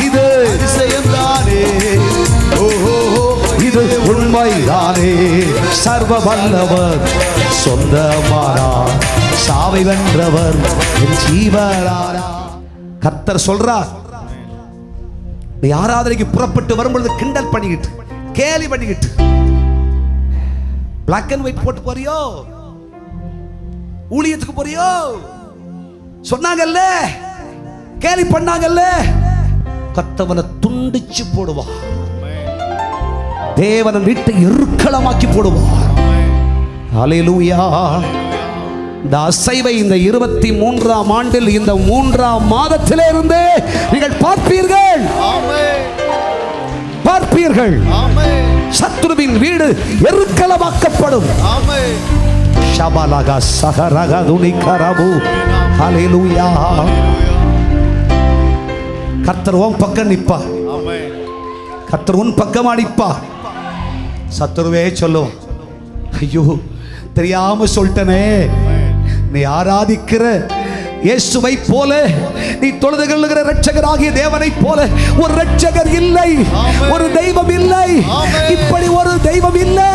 இது அதிசயம்தானே, ஓஹோ இது உண்மைதானே. சர்வ வல்லவர் சொந்தமானார், சாவை வென்றவர் என் ஜீவனானார். கர்த்தர் சொல்றார், நீ ஆராதனைக்கு புறப்பட்டு வரும்பொழுது கிண்டல் பண்ணிக்கிட்டு கேலி பண்ணிக்கிட்டு பிளாக் அண்ட் ஒயிட் போட்டு போறியோ, ஊழியத்துக்கு போறியோ, சொன்னாங்கல்ல, கேலி பண்ணாங்கல்ல, கர்த்தவனை துண்டிச்சு போடுவார். தேவன் வீட்டை எருக்களமாக்கி போடுவார். ஹல்லேலூயா. இந்த அசைவை இந்த 23ஆம் ஆண்டில் இந்த 3ஆம் மாதத்திலே இருந்து நீங்கள் பார்ப்பீர்கள். பார்ப்பீர்கள். சத்துருவின் வீடு எருக்களமாக்கப்படும். ஷபலக சகரக துனிகரபு. ஹல்லேலூயா. கர்த்தர் உன் பக்கம் நிப்பார். கர்த்தர் உன் பக்கம் நிப்பார். சத்துருவே சொல்லுவான், ஐயோ தெரியாம சொல்லிட்டனே, நீ ஆராதிக்கிற இயேசுவை போல, நீ தொழுது கொள்ளுகிற இரட்சகராகிய தேவனை போல ஒரு இரட்சகர் இல்லை, ஒரு தெய்வம் இல்லை, இப்படி ஒரு தெய்வம் இல்லை.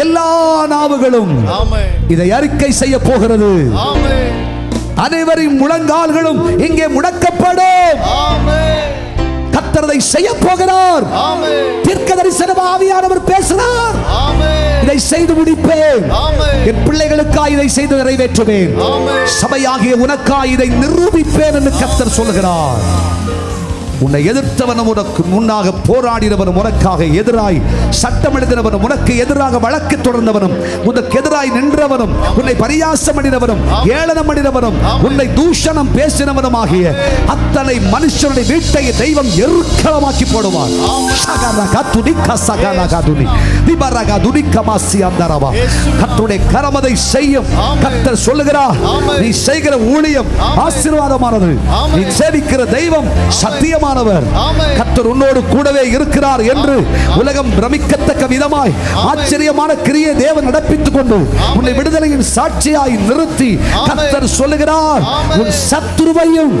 எல்லா நாவுகளும் இதை அறிக்கை செய்ய போகிறது. அனைவரின் முழங்கால்களும் இங்கே முடக்கப்படும். கர்த்தரை செய்ய போகிறார். தீர்க்கதரிசன ஆவியானவர் பேசுகிறார். இதை செய்து முடிப்பேன். என் பிள்ளைகளுக்காக இதை செய்து நிறைவேற்றுவேன். சபையாகிய உனக்காக இதை நிரூபிப்பேன் என்று கர்த்தர் சொல்கிறார். உன்னை எதிர்த்தவனும் உனக்கு முன்னாக போராடினவனும் உனக்காக எதிராய் சட்டம் எழுதினவனும் உனக்கு எதிராக வழக்கு தொடர்ந்தவனும் உனக்கு எதிராய் நின்றவனும் உன்னை பரியாசம் பண்ணினவனும் ஏளனம் பண்ணினவனும் உன்னை தூஷணம் பேசினவனும் ஆகிய அத்தனை மனுஷனுடைய வீட்டை தெய்வம் எருக்களமாக்கி போடுவார். கர்த்தருடைய கரமதை செய்யும். கர்த்தர் சொல்லுகிறார், நீ செய்கிற ஊழியம் ஆசீர்வாதமானது, நீ சேவிக்கிற தெய்வம் சத்தியம். கர்த்தர் உன்னோடு கூடவே இருக்கிறார் என்று உலகம் பிரமிக்கத்தக்க விதமாய் ஆச்சரியமான கிரியை தேவன் நடப்பித்துக் கொண்டு உன்னை விடுதலையின் சாட்சியாய் நிறுத்தி கர்த்தர் சொல்லுகிறார், உன் சத்துருவையும்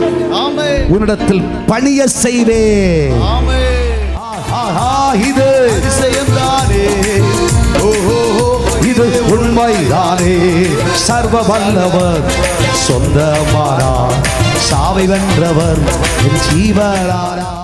உன்னிடத்தில் பணிய செய்வேன். இது அதிசயம்தானே, ஓஹோ இது உண்மைதானே. சர்வ வல்லவர் சொந்தமானார், சாவை வென்றவர் என் ஜீவனானார்.